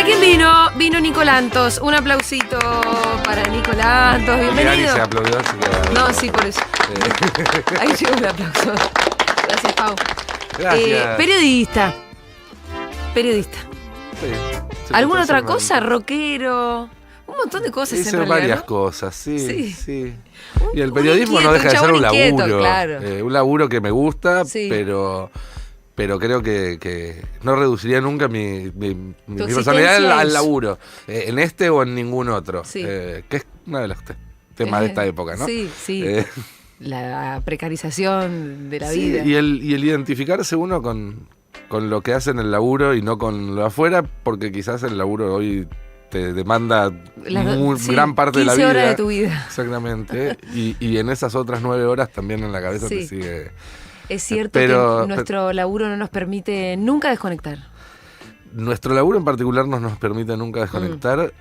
¿Para quién vino? Vino Nico Lantos. Un aplausito para Nico Lantos. Bienvenido. Se aplaudió, así que... No, sí, por eso. Ahí llegó un aplauso. Gracias, Pau. Gracias. Periodista. Sí, ¿Alguna otra cosa? Rockero. Un montón de cosas hice en realidad, varias ¿no? cosas, sí. Sí. Y el periodismo no deja de ser un laburo. Claro. Un laburo que me gusta, Sí. pero creo que no reduciría nunca mi personalidad existencia al es- laburo, en este o en ningún otro, Sí. que es uno de los temas de esta época, ¿no? Sí. La precarización de la Sí, vida. y el identificarse uno con lo que hace en el laburo y no con lo de afuera, porque quizás el laburo hoy te demanda gran parte de la 15 vida. horas de tu vida. Exactamente. y en esas otras 9 horas también en la cabeza Sí. te sigue. Es cierto Pero- que nuestro laburo no nos permite nunca desconectar. Nuestro laburo en particular no nos permite nunca desconectar,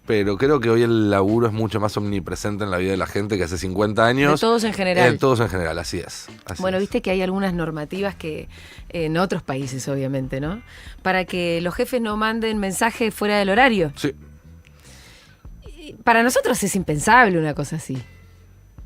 pero creo que hoy el laburo es mucho más omnipresente en la vida de la gente que hace 50 De años. todos en general. Todos en general, así es. Bueno, es. viste que hay algunas normativas que, en otros países obviamente, ¿no? Para que los jefes no manden mensajes fuera del horario. Sí, Para nosotros es impensable una cosa así.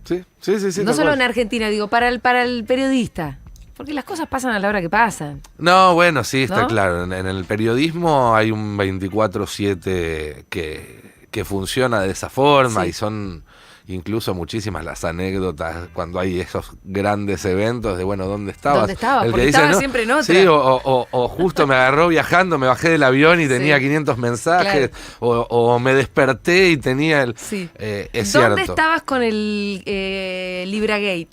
sí. No tal solo cual. en Argentina, digo, para el periodista. Porque las cosas pasan a la hora que pasan. No, bueno, sí, está ¿No? claro. En el periodismo hay un 24/7 que funciona de esa forma Sí. y son incluso muchísimas las anécdotas cuando hay esos grandes eventos de, bueno, ¿dónde estabas? ¿Dónde estabas? El Porque estaba siempre en otra. Sí, o justo me agarró viajando, me bajé del avión y tenía Sí. 500 mensajes, o me desperté y tenía el... Sí. Es ¿Dónde cierto. estabas con el Libragate?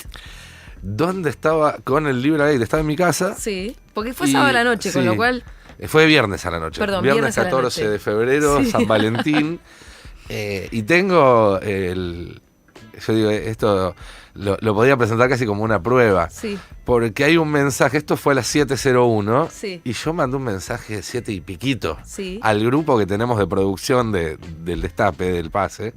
¿Dónde estaba con el Libragate? Estaba en mi casa. Sí, porque fue Y- sábado a la noche, con sí. lo cual... Fue viernes a la noche. Perdón, viernes viernes a la 14 noche. de febrero, Sí. San Valentín. Y tengo yo digo, esto lo podía presentar casi como una prueba. Sí. Porque hay un mensaje, esto fue a las 7:01, Sí. y yo mandé un mensaje de 7 y piquito Sí. al grupo que tenemos de producción del Destape, del Pase,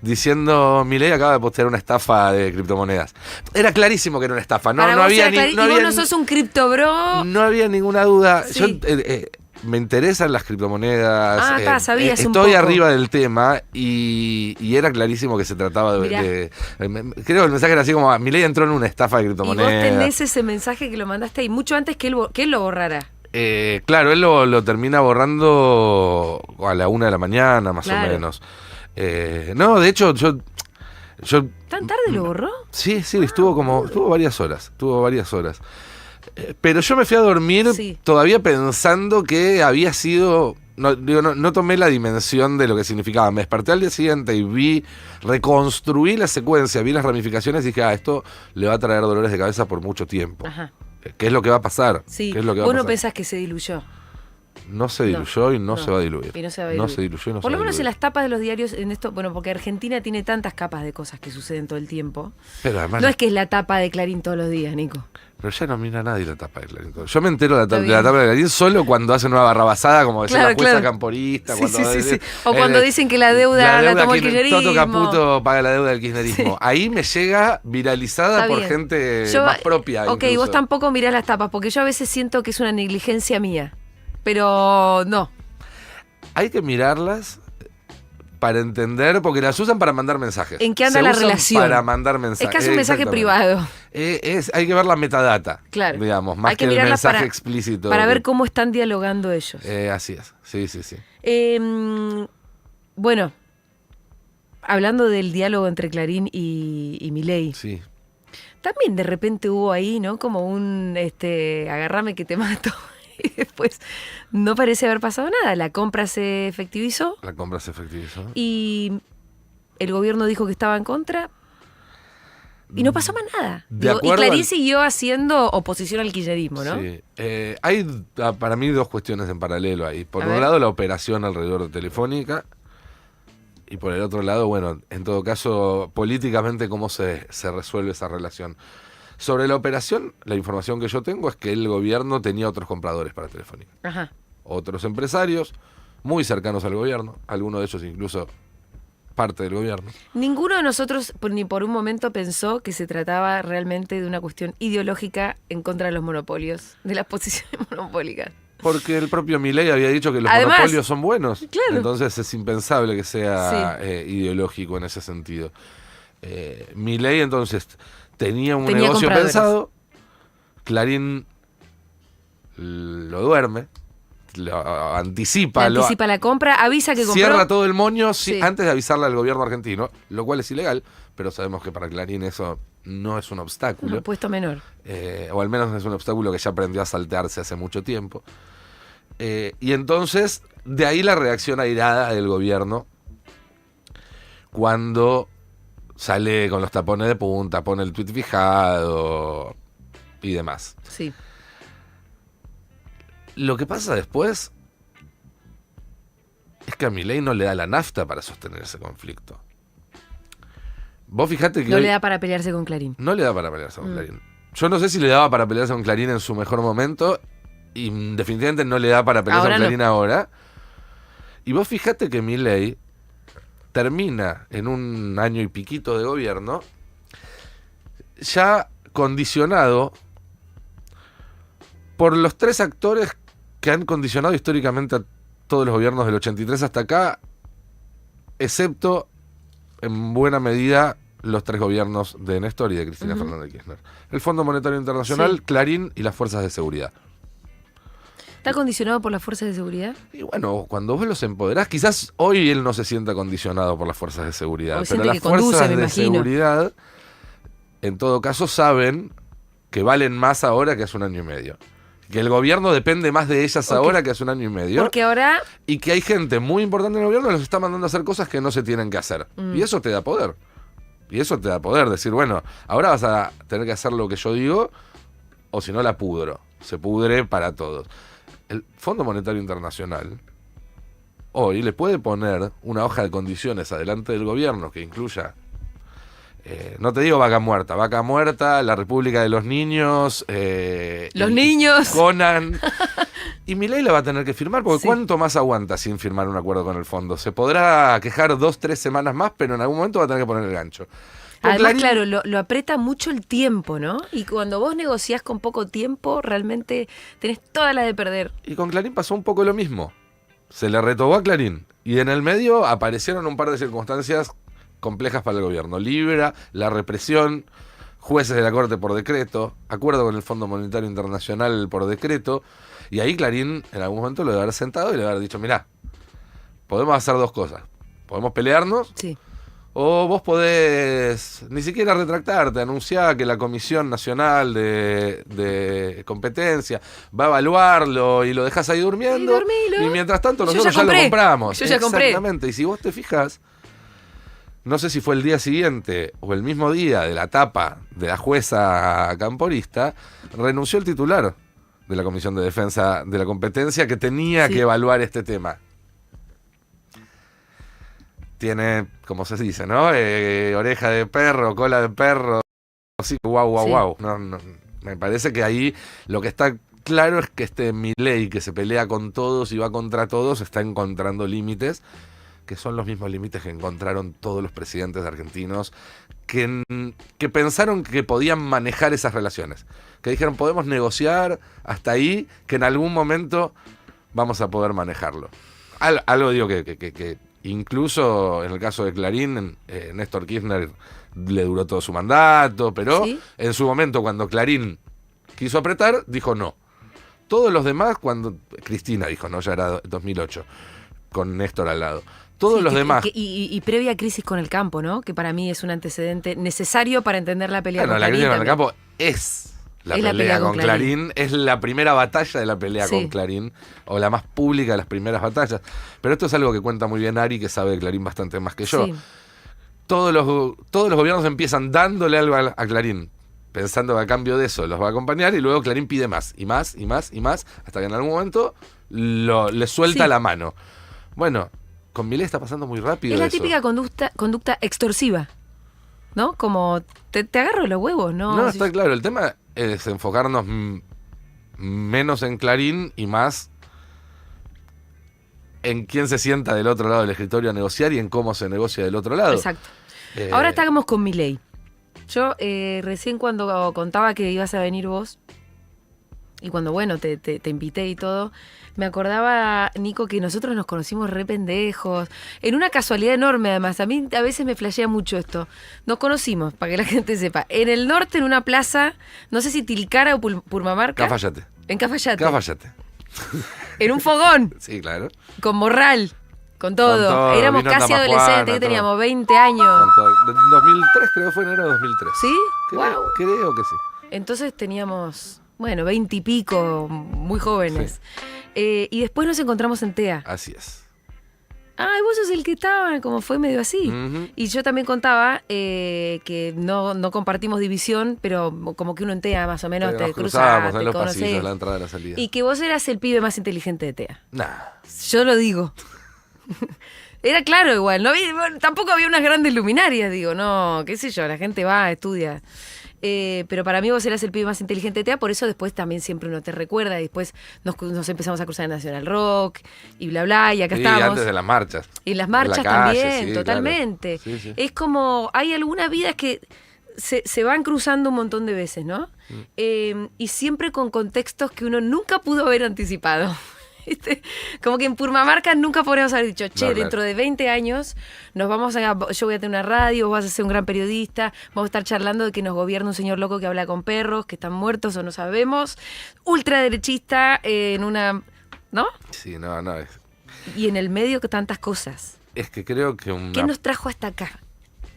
diciendo, Milei acaba de postear una estafa de criptomonedas. Era clarísimo que era una estafa, Para no vos había era ni... y vos no sos un criptobro. No había ninguna duda. Sí. Yo me interesan las criptomonedas. Sabías un estoy poco. arriba del tema y era clarísimo que se trataba Mirá. creo que el mensaje era así como, Milei entró en una estafa de Y vos criptomonedas. tenés ese mensaje que lo mandaste ahí mucho antes que él lo borrara. Claro, él lo termina borrando a la 1 de la mañana, más Claro. o menos. No, de hecho, yo ¿Tan tarde lo borró? sí, estuvo varias horas. Pero yo me fui a dormir Sí. todavía pensando que había sido... No tomé la dimensión de lo que significaba. Me desperté al día siguiente y reconstruí la secuencia, vi las ramificaciones y dije, esto le va a traer dolores de cabeza por mucho tiempo. Ajá. ¿Qué es lo que va a pasar? Sí. ¿Qué es lo que va Vos a no pasar? pensás que se diluyó. No se diluyó y no se va a diluir. Y no se va a diluir. No se diluyó y no Por se lo va a menos en diluir. las tapas de los diarios, en esto, bueno, porque Argentina tiene tantas capas de cosas que suceden todo el tiempo. Pero además, No es que es la tapa de Clarín todos los días, Nico. pero ya no mira nadie la tapa de Clarín. Yo me entero de Está la bien. tapa de Clarín solo cuando hacen una barrabasada, como decía Claro, la jueza claro. camporista. Sí, cuando sí. O cuando dicen que la deuda la tomó el kirchnerismo. Toto Caputo paga la deuda del kirchnerismo. Sí. Ahí me llega viralizada Está por bien. gente Yo- más propia. Ok, incluso. vos tampoco mirás las tapas, porque yo a veces siento que es una negligencia mía. Pero no. Hay que mirarlas para entender, porque las usan para mandar mensajes. ¿En qué anda Se la usan relación? Para mandar mensajes. Es casi un mensaje Exactamente. privado. Hay que ver la metadata. Claro. Digamos, más Hay que que el mirarla mensaje para- explícito. Para ver cómo están dialogando ellos. Así es. Sí. Bueno, hablando del diálogo entre Clarín y Milei, Sí. también de repente hubo ahí, ¿no? Como un agárrame que te mato. Y después no parece haber pasado nada. La compra se efectivizó La compra se efectivizó. y el gobierno dijo que estaba en contra y no pasó más nada. De Y acuerdo Clarín al- siguió haciendo oposición al kirchnerismo, ¿no? Sí. Hay para mí dos cuestiones en paralelo ahí. Por A un ver. lado, la operación alrededor de Telefónica. Y por el otro lado, bueno, en todo caso, políticamente, cómo se resuelve esa relación. Sobre la operación, la información que yo tengo es que el gobierno tenía otros compradores para Telefónica. Ajá. Otros empresarios muy cercanos al gobierno, algunos de ellos incluso parte del gobierno. Ninguno de nosotros ni por un momento pensó que se trataba realmente de una cuestión ideológica en contra de los monopolios, de las posiciones monopólicas. Porque el propio Milei había dicho que los Además, monopolios son buenos. claro. Entonces es impensable que sea ideológico en ese sentido. Milei entonces tenía un negocio compradores. pensado. Clarín lo duerme, lo anticipa, Anticipa la compra, avisa que compró. cierra todo el moño Sí. antes de avisarle al gobierno argentino, lo cual es ilegal, pero sabemos que para Clarín eso no es un obstáculo. Un puesto menor. O al menos es un obstáculo que ya aprendió a saltearse hace mucho tiempo. Y entonces, de ahí la reacción airada del gobierno cuando sale con los tapones de punta, pone el tuit fijado y demás. Sí. Lo que pasa después es que a Milei no le da la nafta para sostener ese conflicto. Vos fijate que No hoy le da para pelearse con Clarín. no le da para pelearse con Clarín. Yo no sé si le daba para pelearse con Clarín en su mejor momento y definitivamente no le da para pelearse Ahora con no. Clarín ahora. Y vos fijate que Milei termina en un año y piquito de gobierno ya condicionado por los tres actores que han condicionado históricamente a todos los gobiernos del 83 hasta acá, excepto en buena medida los tres gobiernos de Néstor y de Cristina Fernández de Kirchner. El Fondo Monetario Internacional, Sí. Clarín y las fuerzas de seguridad. ¿Está condicionado por las fuerzas de seguridad? Y bueno, cuando vos los empoderás, quizás hoy él no se sienta condicionado por las fuerzas de seguridad, O pero siente las que conduce, fuerzas me de imagino. seguridad, en todo caso, saben que valen más ahora que hace un año y medio. Que el gobierno depende más de ellas Ok. ahora que hace un año y medio. Porque ahora Y que hay gente muy importante en el gobierno que los está mandando a hacer cosas que no se tienen que hacer. Y eso te da poder. Y eso te da poder. Decir, bueno, ahora vas a tener que hacer lo que yo digo, o si no la pudro. Se pudre para todos. El Fondo Monetario Internacional hoy le puede poner una hoja de condiciones adelante del gobierno que incluya, no te digo vaca muerta, la República de los Niños, los niños. Conan. Y Milei la va a tener que firmar, porque Sí. ¿cuánto más aguanta sin firmar un acuerdo con el fondo? Se podrá quejar 2-3 semanas más, pero en algún momento va a tener que poner el gancho. Con Además, Clarín- claro, lo aprieta mucho el tiempo, ¿no? Y cuando vos negociás con poco tiempo, realmente tenés toda la de perder. Y con Clarín pasó un poco lo mismo. Se le retogó a Clarín. Y en el medio aparecieron un par de circunstancias complejas para el gobierno. Libra, la represión, jueces de la Corte por decreto, acuerdo con el Fondo Monetario Internacional por decreto. Y ahí Clarín en algún momento lo debe haber sentado y le debe haber dicho, mirá, podemos hacer dos cosas. Podemos pelearnos, Sí. o vos podés ni siquiera retractarte, anunciar que la Comisión Nacional de Competencia va a evaluarlo y lo dejás ahí durmiendo. Y dormilo. Y mientras tanto Yo nosotros ya ya lo compré. compramos. Yo ya compré. Exactamente. Y si vos te fijas, no sé si fue el día siguiente o el mismo día de la tapa de la jueza camporista, renunció el titular de la Comisión de Defensa de la Competencia que tenía Sí. que evaluar este tema. Tiene, como se dice, ¿no? Oreja de perro, cola de perro, así, guau. Sí. No, me parece que ahí lo que está claro es que este Milei que se pelea con todos y va contra todos está encontrando límites que son los mismos límites que encontraron todos los presidentes argentinos que pensaron que podían manejar esas relaciones. Que dijeron, podemos negociar hasta ahí, que en algún momento vamos a poder manejarlo. Algo digo que incluso en el caso de Clarín, Néstor Kirchner le duró todo su mandato, pero ¿Sí? en su momento cuando Clarín quiso apretar, dijo no. Todos los demás, cuando Cristina dijo no, ya era 2008, con Néstor al lado. Todos Sí, los demás. Y previa crisis con el campo, ¿no? Que para mí es un antecedente necesario para entender la pelea Bueno, con la Clarín crisis con el también. campo es la Es la pelea con Clarín, es la primera batalla de la pelea Sí. con Clarín, o la más pública de las primeras batallas. Pero esto es algo que cuenta muy bien Ari, que sabe de Clarín bastante más que yo. Sí. Todos los gobiernos empiezan dándole algo a Clarín, pensando que a cambio de eso los va a acompañar, y luego Clarín pide más, y más, y más, y más, hasta que en algún momento le suelta Sí. la mano. Bueno, con Milei está pasando muy rápido Es la eso. típica conducta extorsiva, ¿no? Como te agarro los huevos, ¿no? No, está claro. El tema es enfocarnos menos en Clarín y más en quién se sienta del otro lado del escritorio a negociar y en cómo se negocia del otro lado. Exacto. Eh, Ahora estamos con Milei. Yo recién cuando contaba que ibas a venir vos, Y cuando, bueno, te invité y todo, me acordaba, Nico, que nosotros nos conocimos re pendejos. En una casualidad enorme, además. A mí a veces me flashea mucho esto. Nos conocimos, para que la gente sepa. En el norte, en una plaza, no sé si Tilcara o Purmamarca. Cafayate. En Cafayate. Cafayate. En un fogón. Sí, claro. Con morral. Con todo. Con todo. Éramos Vino casi Tamajuana, adolescentes, que todo. teníamos 20 años. Con todo. 2003, creo que fue enero de 2003. ¿Sí? Creo, Wow. creo que sí. Entonces teníamos, bueno, 20 y pico, muy jóvenes. Y después nos encontramos en TEA. Así es. Ay, vos sos el que estaba, como fue medio así. Ujú. Y yo también contaba que no compartimos división, pero como que uno en TEA más o menos Nos te cruzábamos cruzás, en te los pasillos, conocés. la entrada y la salida. Y que vos eras el pibe más inteligente de TEA. Nah. Yo lo digo. Era claro igual, no bueno, tampoco había unas grandes luminarias, digo, no, qué sé yo, la gente va, estudia. Pero para mí vos eras el pibe más inteligente de TEA, por eso después también siempre uno te recuerda y después nos empezamos a cruzar en Nacional Rock y bla bla, y acá Sí, estamos. antes de las marchas. Y en las En la marchas calle, también, sí, totalmente. claro. Sí, sí. Es como, hay algunas vidas que se van cruzando un montón de veces, ¿no? Y siempre con contextos que uno nunca pudo haber anticipado. ¿Viste? Como que en Purmamarca nunca podríamos haber dicho, che, No, claro. dentro de 20 años yo voy a tener una radio, vos vas a ser un gran periodista, vamos a estar charlando de que nos gobierna un señor loco que habla con perros, que están muertos o no sabemos, ultraderechista en una... ¿no? Sí, no. Y en el medio que tantas cosas. Es que creo que ¿Qué nos trajo hasta acá,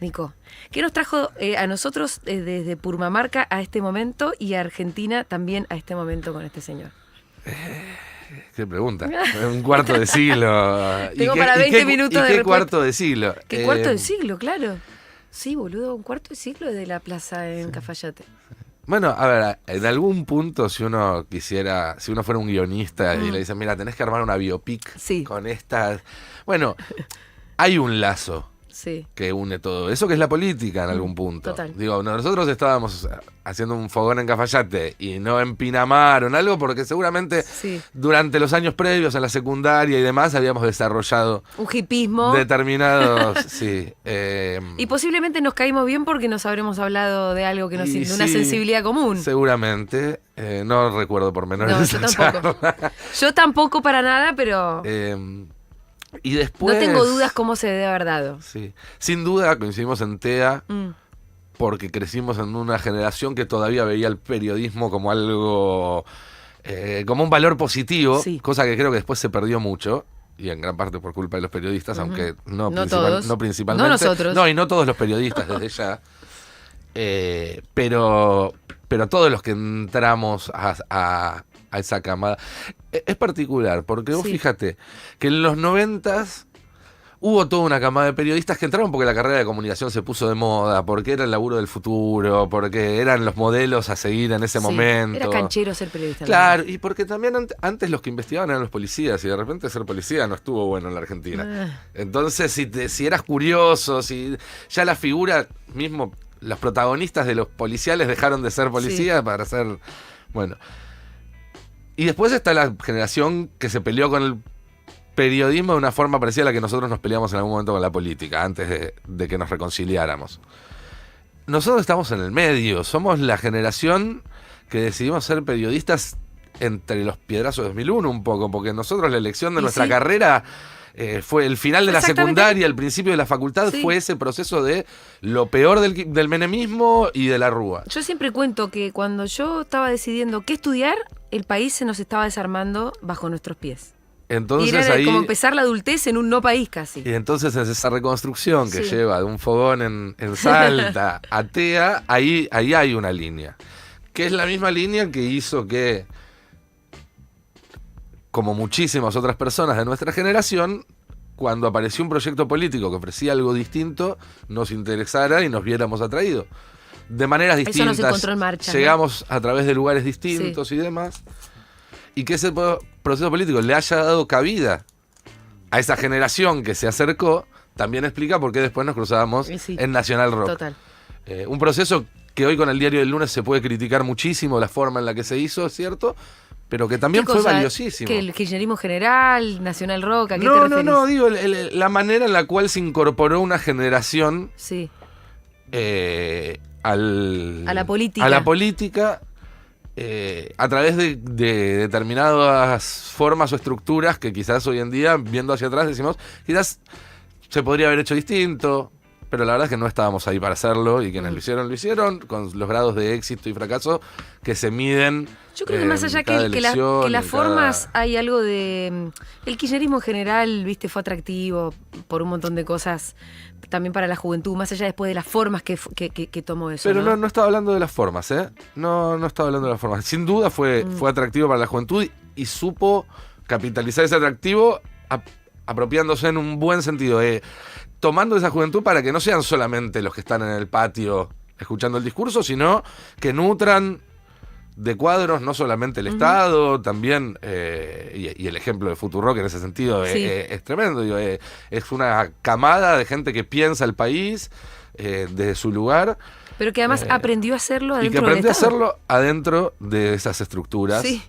Nico? ¿Qué nos trajo a nosotros desde Purmamarca a este momento y a Argentina también a este momento con este señor? ¿Qué pregunta? Un cuarto de siglo. Tengo para 20 minutos de ¿Y qué respuesta. cuarto de siglo? ¿Qué cuarto de siglo, claro? Sí, boludo, un cuarto de siglo desde la plaza en Cafayate. Bueno, a ver, en algún punto si uno fuera un guionista y le dicen, mira, tenés que armar una biopic Sí. con estas... Bueno, hay un lazo Sí. que une todo eso, que es la política en algún punto. Total. Digo, nosotros estábamos haciendo un fogón en Cafayate y no en Pinamar o en algo porque seguramente Sí. durante los años previos a la secundaria y demás habíamos desarrollado Un hipismo. determinados, sí. Y posiblemente nos caímos bien porque nos habremos hablado de algo que nos y de una sí, sensibilidad común. Seguramente. No recuerdo por menores No, de yo esa tampoco. charla. Yo tampoco para nada, pero Y después... no tengo dudas cómo se debe haber dado. Sí. Sin duda coincidimos en TEA Mm. porque crecimos en una generación que todavía veía el periodismo como algo... como un valor positivo, Sí. cosa que creo que después se perdió mucho. Y en gran parte por culpa de los periodistas, Ujú. aunque No todos. no principalmente. No nosotros. No, y no todos los periodistas desde ya. Pero todos los que entramos a esa camada. Es particular, porque vos Sí. fíjate que en los 90s hubo toda una camada de periodistas que entraron porque la carrera de comunicación se puso de moda, porque era el laburo del futuro, porque eran los modelos a seguir en ese Sí, momento. Era canchero ser periodista. Claro, y porque también antes los que investigaban eran los policías y de repente ser policía no estuvo bueno en la Argentina. Entonces, si eras curioso, si ya la figura, mismo los protagonistas de los policiales dejaron de ser policías para ser, bueno. Y después está la generación que se peleó con el periodismo de una forma parecida a la que nosotros nos peleamos en algún momento con la política, antes de que nos reconciliáramos. Nosotros estamos en el medio, somos la generación que decidimos ser periodistas entre los piedrazos de 2001 un poco, porque nosotros la elección de Y nuestra sí. carrera fue el final de la Exactamente. secundaria, el principio de la facultad, Sí. fue ese proceso de lo peor del menemismo y de la Rúa. Yo siempre cuento que cuando yo estaba decidiendo qué estudiar, el país se nos estaba desarmando bajo nuestros pies. Y Entonces era ahí... como empezar la adultez en un no país casi. Y entonces es esa reconstrucción que Sí. lleva de un fogón en Salta a TEA, ahí hay una línea. Que es la misma línea que hizo que, como muchísimas otras personas de nuestra generación, cuando apareció un proyecto político que ofrecía algo distinto, nos interesara y nos viéramos atraídos. De maneras Eso distintas. nos encontró en marcha, ¿no? Llegamos a través de lugares distintos y demás. Y que ese proceso político le haya dado cabida a esa generación que se acercó, también explica por qué después nos cruzábamos Sí. en Nacional Rock. Total. Un proceso que hoy con el diario del lunes se puede criticar muchísimo la forma en la que se hizo, es cierto, pero que también ¿Qué fue cosa? valiosísimo. ¿Que el kirchnerismo general, Nacional Rock, a qué te No, referís? digo, la manera en la cual se incorporó una generación Sí. a la política. a la política a través de determinadas formas o estructuras que quizás hoy en día, viendo hacia atrás, decimos, quizás se podría haber hecho distinto, pero la verdad es que no estábamos ahí para hacerlo, y quienes lo hicieron, con los grados de éxito y fracaso que se miden. Yo creo que más allá que las formas, hay algo de... El kirchnerismo en general, viste, fue atractivo por un montón de cosas, también para la juventud, más allá después de las formas que tomó eso. Pero no estaba hablando de las formas, ¿eh? No estaba hablando de las formas. Sin duda fue atractivo para la juventud y supo capitalizar ese atractivo apropiándose en un buen sentido, tomando esa juventud para que no sean solamente los que están en el patio escuchando el discurso, sino que nutran de cuadros no solamente el Estado, también, y el ejemplo de Futurock en ese sentido es tremendo. Digo, es una camada de gente que piensa el país desde su lugar. Pero que además aprendió a hacerlo adentro y que aprendió del Estado. a hacerlo adentro de esas estructuras. Sí.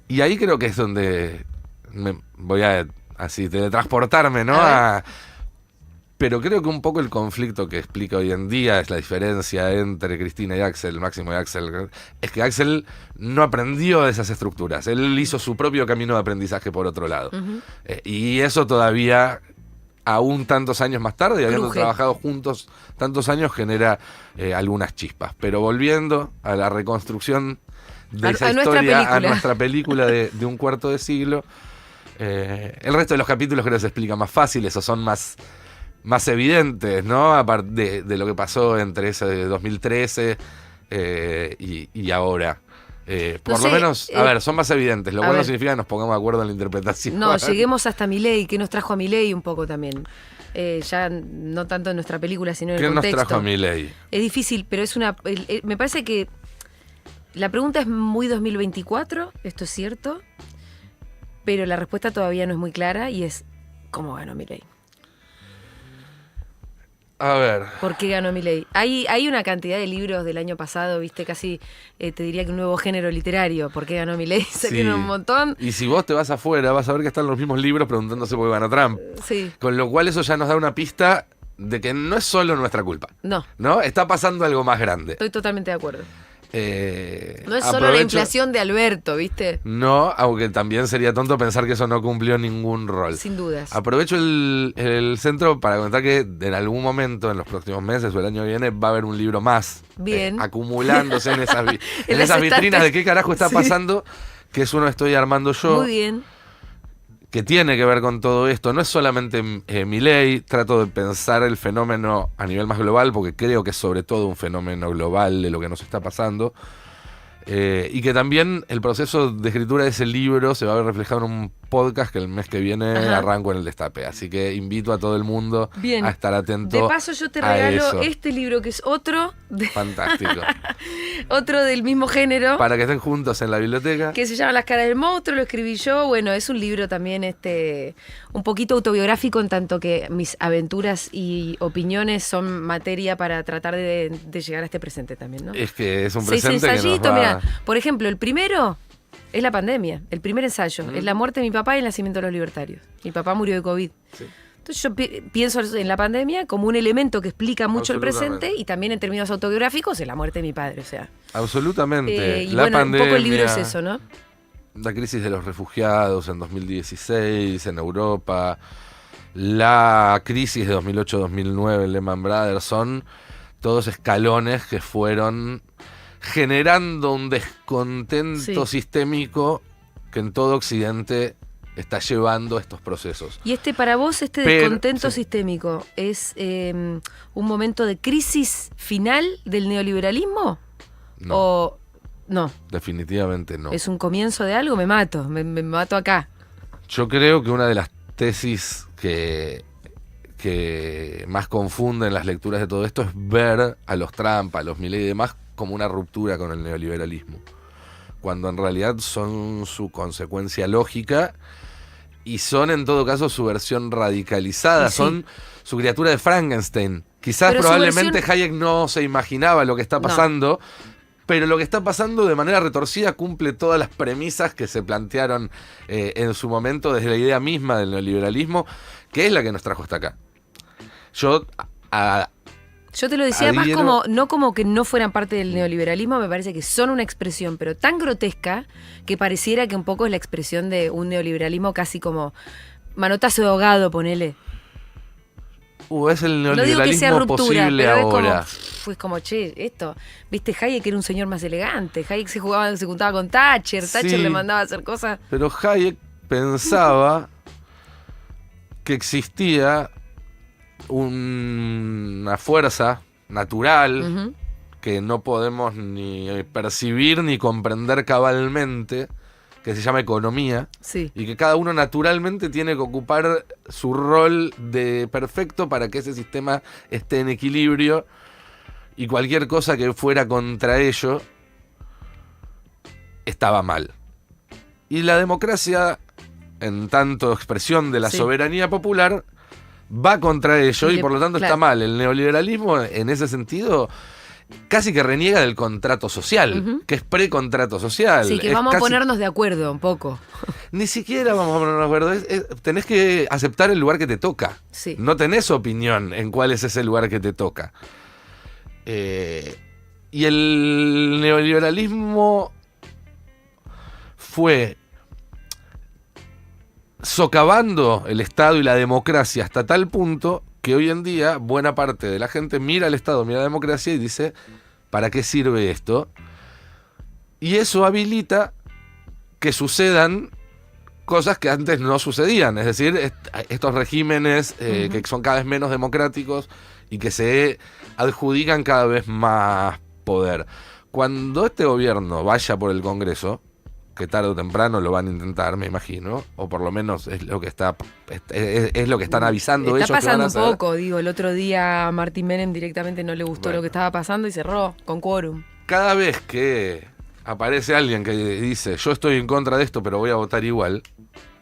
Y ahí creo que es donde voy a así teletransportarme, ¿no? Pero creo que un poco el conflicto que explica hoy en día es la diferencia entre Cristina y Axel, Máximo y Axel, es que Axel no aprendió de esas estructuras. Él hizo su propio camino de aprendizaje por otro lado. Y eso todavía, aún tantos años más tarde, y habiendo trabajado juntos tantos años, genera algunas chispas. Pero volviendo a la reconstrucción de esa historia, a nuestra película de un cuarto de siglo, el resto de los capítulos creo que se explica más fácil, esos son más evidentes, ¿no? Aparte de lo que pasó entre ese de 2013 y ahora. Por lo menos, a ver, son más evidentes, lo cual no significa que nos pongamos de acuerdo en la interpretación. No, lleguemos hasta Milei, que nos trajo a Milei un poco también. Ya no tanto en nuestra película, sino en el contexto. ¿Qué nos trajo a Milei? Es difícil, pero me parece que la pregunta es muy 2024, esto es cierto, pero la respuesta todavía no es muy clara y es ¿cómo ganó Milei? A ver. ¿Por qué ganó Milei? Hay una cantidad de libros del año pasado, viste, casi te diría que un nuevo género literario. ¿Por qué ganó Milei? Salieron un montón. Y si vos te vas afuera, vas a ver que están los mismos libros preguntándose por qué ganó Trump. Sí. Con lo cual eso ya nos da una pista de que no es solo nuestra culpa. ¿No? Está pasando algo más grande. Estoy totalmente de acuerdo. No es solo la inflación de Alberto, ¿viste? No, aunque también sería tonto pensar que eso no cumplió ningún rol. Sin dudas. Aprovecho el centro para comentar que en algún momento, en los próximos meses o el año que viene, va a haber un libro más acumulándose en esas vitrinas de qué carajo está pasando, que es uno que estoy armando yo. Muy bien. Que tiene que ver con todo esto. No es solamente Milei, trato de pensar el fenómeno a nivel más global, porque creo que es sobre todo un fenómeno global de lo que nos está pasando. Y que también el proceso de escritura de ese libro se va a ver reflejado en un podcast que el mes que viene arranco en el Destape. Así que invito a todo el mundo a estar atento. De paso yo te regalo este libro que es otro. Fantástico. Otro del mismo género. Para que estén juntos en la biblioteca. Que se llama Las caras del monstruo, lo escribí yo. Bueno, es un libro también un poquito autobiográfico, en tanto que mis aventuras y opiniones son materia para tratar de llegar a este presente también, ¿no? Es que es un presente 6 ensayitos, que nos va... Mira, por ejemplo, el primero es la pandemia. El primer ensayo es la muerte de mi papá y el nacimiento de los libertarios. Mi papá murió de COVID. Sí. Entonces yo pienso en la pandemia como un elemento que explica mucho el presente, y también en términos autobiográficos en la muerte de mi padre, o sea. Absolutamente. Y la pandemia, un poco el libro es eso, ¿no? La crisis de los refugiados en 2016 en Europa, la crisis de 2008-2009 en Lehman Brothers, son todos escalones que fueron generando un descontento sistémico que en todo Occidente está llevando estos procesos. ¿Y para vos descontento sistémico es un momento de crisis final del neoliberalismo? No. ¿O no? Definitivamente no. ¿Es un comienzo de algo? Me mato acá. Yo creo que una de las tesis que más confunden las lecturas de todo esto es ver a los Trump, a los Milei y demás como una ruptura con el neoliberalismo, cuando en realidad son su consecuencia lógica y son en todo caso su versión radicalizada, son su criatura de Frankenstein. Quizás probablemente Hayek no se imaginaba lo que está pasando, pero lo que está pasando de manera retorcida cumple todas las premisas que se plantearon en su momento desde la idea misma del neoliberalismo, que es la que nos trajo hasta acá. Yo Yo te lo decía más adhiero- como, no como que no fueran parte del neoliberalismo, me parece que son una expresión, pero tan grotesca que pareciera que un poco es la expresión de un neoliberalismo casi como manotazo de ahogado, ponele. Es el No digo que sea neoliberalismo ruptura, posible pero ahora. es como, che, esto, viste, Hayek era un señor más elegante, Hayek se juntaba con Thatcher, Sí. Thatcher le mandaba a hacer cosas. Pero Hayek pensaba que existía una fuerza natural Ujú. que no podemos ni percibir ni comprender cabalmente, que se llama economía, Sí. y que cada uno naturalmente tiene que ocupar su rol de perfecto para que ese sistema esté en equilibrio, y cualquier cosa que fuera contra ello estaba mal. Y la democracia, en tanto expresión de la Sí. soberanía popular, va contra ello y por lo tanto claro. está mal. El neoliberalismo, en ese sentido, casi que reniega del contrato social, Ujú. que es pre-contrato social. Sí, que Es vamos a casi- ponernos de acuerdo un poco. Ni siquiera vamos a ponernos de acuerdo. Tenés que aceptar el lugar que te toca. Sí. No tenés opinión en cuál es ese lugar que te toca. Y el neoliberalismo fue socavando el Estado y la democracia hasta tal punto que hoy en día buena parte de la gente mira al Estado, mira a la democracia y dice, ¿para qué sirve esto? Y eso habilita que sucedan cosas que antes no sucedían. Es decir, estos regímenes que son cada vez menos democráticos y que se adjudican cada vez más poder. Cuando este gobierno vaya por el Congreso, que tarde o temprano lo van a intentar, me imagino, o por lo menos es lo que es lo que están avisando ellos Está que van pasando a un un poco, digo, el otro día a Martín Menem directamente no le gustó Bueno. lo que estaba pasando y cerró con quórum. Cada vez que aparece alguien que dice, yo estoy en contra de esto, pero voy a votar igual,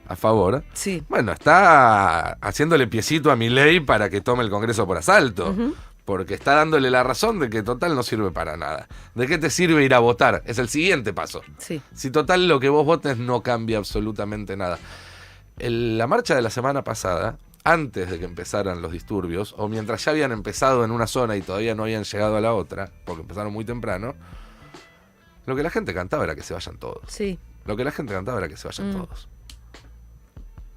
a favor, Sí. bueno, está haciéndole piecito a Milei para que tome el Congreso por asalto. Ujú. Porque está dándole la razón de que total no sirve para nada. ¿De qué te sirve ir a votar? Es el siguiente paso. Sí. Si total lo que vos votes no cambia absolutamente nada. La marcha de la semana pasada, antes de que empezaran los disturbios, o mientras ya habían empezado en una zona y todavía no habían llegado a la otra, porque empezaron muy temprano, lo que la gente cantaba era que se vayan todos. Sí. Lo que la gente cantaba era que se vayan todos.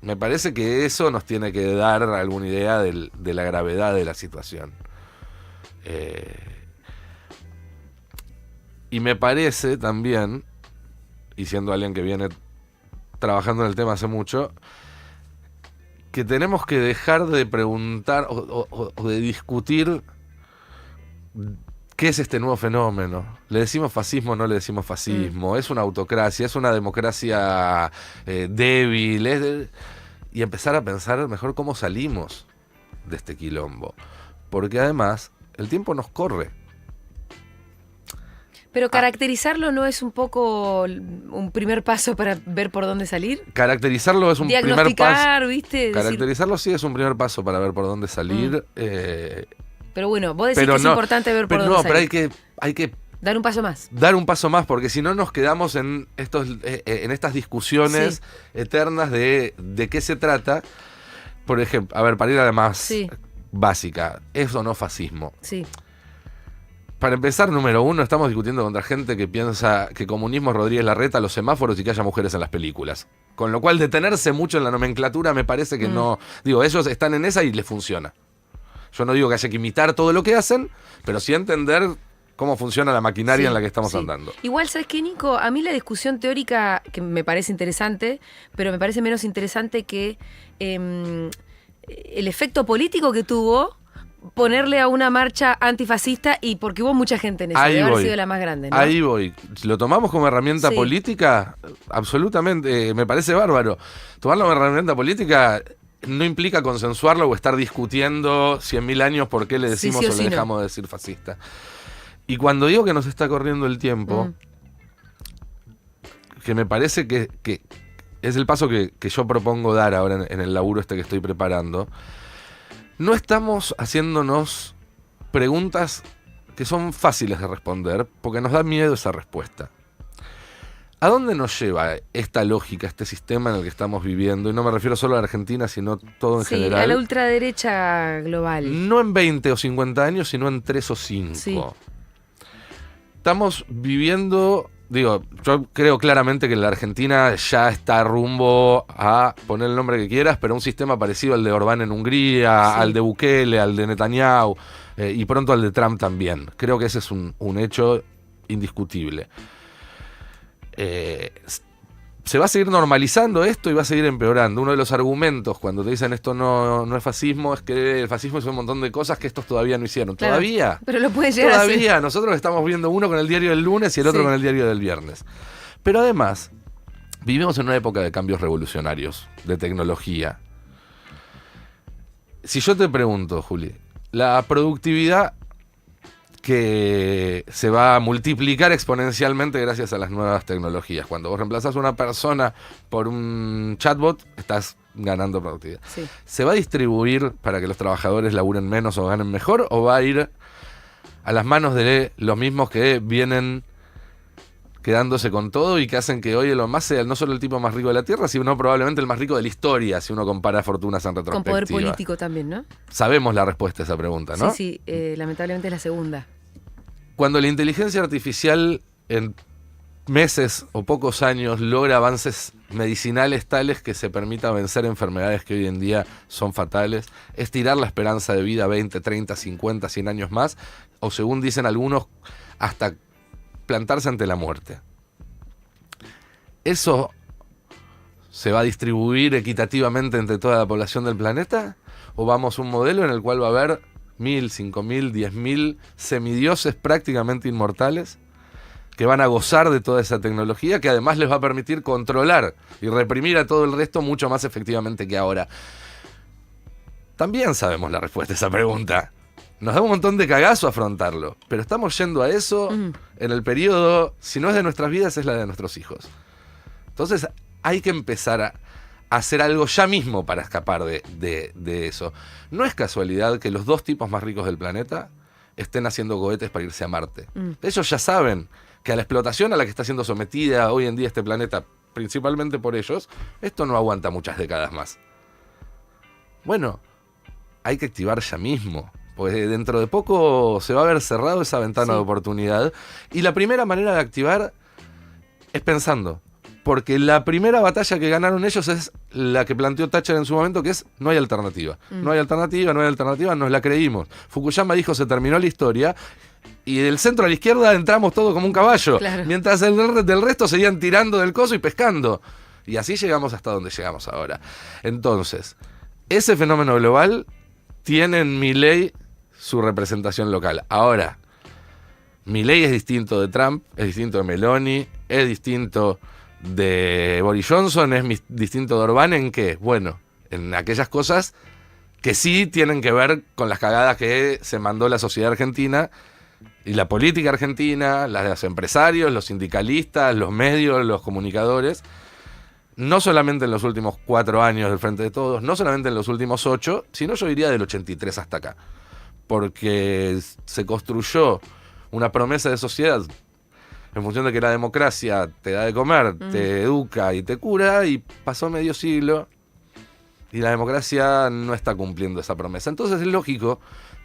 Me parece que eso nos tiene que dar alguna idea de la gravedad de la situación. Y me parece también, y siendo alguien que viene trabajando en el tema hace mucho, que tenemos que dejar de preguntar o de discutir qué es este nuevo fenómeno. ¿Le decimos fascismo o no le decimos fascismo? ¿Es una autocracia? ¿Es una democracia débil? Y empezar a pensar mejor cómo salimos de este quilombo. Porque además el tiempo nos corre. Pero caracterizarlo no es un poco un primer paso para ver por dónde salir. Caracterizarlo es un primer paso. Diagnosticar, ¿viste? Caracterizarlo sí es un primer paso para ver por dónde salir. Pero bueno, vos decís pero que es no, importante ver por pero dónde no, salir. pero hay que Dar un paso más. dar un paso más, porque si no nos quedamos en estas discusiones Sí. eternas de qué se trata. Por ejemplo, a ver, para ir a la más Sí. básica, ¿es o no fascismo? Sí. Para empezar, número uno, estamos discutiendo contra gente que piensa que comunismo es Rodríguez Larreta, los semáforos y que haya mujeres en las películas. Con lo cual, detenerse mucho en la nomenclatura me parece que no... Digo, ellos están en esa y les funciona. Yo no digo que haya que imitar todo lo que hacen, pero sí entender cómo funciona la maquinaria Sí, en la que estamos sí. andando. Igual, ¿sabes qué, Nico? A mí la discusión teórica, que me parece interesante, pero me parece menos interesante que el efecto político que tuvo ponerle a una marcha antifascista, y porque hubo mucha gente en eso, Ahí debe haber voy. sido la más grande, ¿no? Ahí voy. ¿Lo tomamos como herramienta Sí. política? Absolutamente, me parece bárbaro. Tomarlo como herramienta política no implica consensuarlo o estar discutiendo 100.000 años por qué le Sí, decimos sí o o sí le no. dejamos de decir fascista. Y cuando digo que nos está corriendo el tiempo, que me parece que es el paso que yo propongo dar ahora en el laburo que estoy preparando, no estamos haciéndonos preguntas que son fáciles de responder porque nos da miedo esa respuesta. ¿A dónde nos lleva esta lógica, este sistema en el que estamos viviendo? Y no me refiero solo a la Argentina, sino todo en general. A la ultraderecha global. No en 20 o 50 años, sino en 3 o 5. Sí. Estamos viviendo, yo creo claramente que la Argentina ya está rumbo a, poner el nombre que quieras, pero un sistema parecido al de Orbán en Hungría, al de Bukele, al de Netanyahu, y pronto al de Trump también. Creo que ese es un hecho indiscutible. Se va a seguir normalizando esto y va a seguir empeorando. Uno de los argumentos cuando te dicen esto no es fascismo es que el fascismo hizo un montón de cosas que estos todavía no hicieron. Claro, ¿Todavía? Pero lo puede llegar a hacer. Todavía. Nosotros estamos viendo uno con el diario del lunes y el otro con el diario del viernes. Pero además, vivimos en una época de cambios revolucionarios, de tecnología. Si yo te pregunto, Juli, la productividad que se va a multiplicar exponencialmente gracias a las nuevas tecnologías. Cuando vos reemplazás a una persona por un chatbot, estás ganando productividad. Sí. ¿Se va a distribuir para que los trabajadores laburen menos o ganen mejor? ¿O va a ir a las manos de los mismos que vienen quedándose con todo y que hacen que hoy Elon Musk sea no solo el tipo más rico de la Tierra, sino probablemente el más rico de la historia, si uno compara fortunas en retrospectiva? Con poder político también, ¿no? Sabemos la respuesta a esa pregunta, ¿no? Sí, lamentablemente es la segunda. Cuando la inteligencia artificial en meses o pocos años logra avances medicinales tales que se permita vencer enfermedades que hoy en día son fatales, estirar la esperanza de vida 20, 30, 50, 100 años más, o según dicen algunos, hasta plantarse ante la muerte. ¿Eso se va a distribuir equitativamente entre toda la población del planeta? ¿O vamos a un modelo en el cual va a haber 1.000, 5.000, 10.000 semidioses prácticamente inmortales que van a gozar de toda esa tecnología que además les va a permitir controlar y reprimir a todo el resto mucho más efectivamente que ahora? También sabemos la respuesta a esa pregunta. Nos da un montón de cagazo afrontarlo, pero estamos yendo a eso en el periodo, si no es de nuestras vidas, es la de nuestros hijos. Entonces hay que empezar a hacer algo ya mismo para escapar de eso. No es casualidad que los dos tipos más ricos del planeta estén haciendo cohetes para irse a Marte. Ellos ya saben que a la explotación a la que está siendo sometida hoy en día este planeta, principalmente por ellos, esto no aguanta muchas décadas más. Bueno, hay que activar ya mismo, porque dentro de poco se va a ver cerrado esa ventana de oportunidad. Y la primera manera de activar es pensando. Porque la primera batalla que ganaron ellos es la que planteó Thatcher en su momento, que es no hay alternativa. No hay alternativa, no hay alternativa, nos la creímos. Fukuyama dijo se terminó la historia y del centro a la izquierda entramos todo como un caballo. Claro. Mientras del resto seguían tirando del coso y pescando. Y así llegamos hasta donde llegamos ahora. Entonces, ese fenómeno global tiene en Milei su representación local. Ahora, Milei es distinto de Trump, es distinto de Meloni, es distinto de Boris Johnson, es distinto de Orbán. ¿En qué? Bueno, en aquellas cosas que sí tienen que ver con las cagadas que se mandó la sociedad argentina y la política argentina, las de los empresarios, los sindicalistas, los medios, los comunicadores, no solamente en los últimos 4 años del Frente de Todos, no solamente en los últimos 8, sino yo diría del 83 hasta acá, porque se construyó una promesa de sociedad en función de que la democracia te da de comer, te educa y te cura, y pasó medio siglo y la democracia no está cumpliendo esa promesa. Entonces es lógico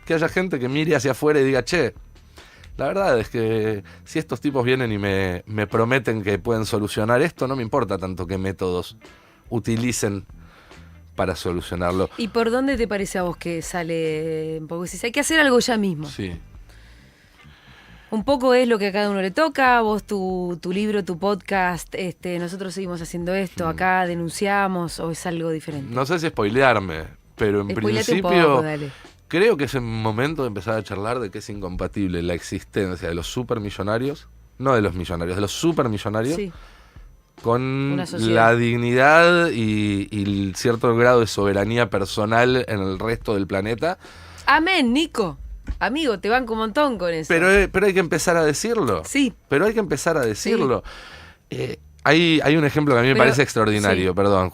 que haya gente que mire hacia afuera y diga, che, la verdad es que si estos tipos vienen y me prometen que pueden solucionar esto, no me importa tanto qué métodos utilicen para solucionarlo. ¿Y por dónde te parece a vos que sale? Porque si hay que hacer algo ya mismo. Sí. Un poco es lo que a cada uno le toca, vos tu libro, tu podcast, nosotros seguimos haciendo esto, acá denunciamos, o es algo diferente. No sé si spoilearme, pero en principio poco, dale. Creo que es el momento de empezar a charlar de que es incompatible la existencia de los supermillonarios, no de los millonarios, de los supermillonarios, con la dignidad y cierto grado de soberanía personal en el resto del planeta. Amén, Nico. Amigo, te banco un montón con eso. Pero hay que empezar a decirlo. Sí. Pero hay que empezar a decirlo. Sí. Hay un ejemplo que a mí me parece extraordinario, perdón,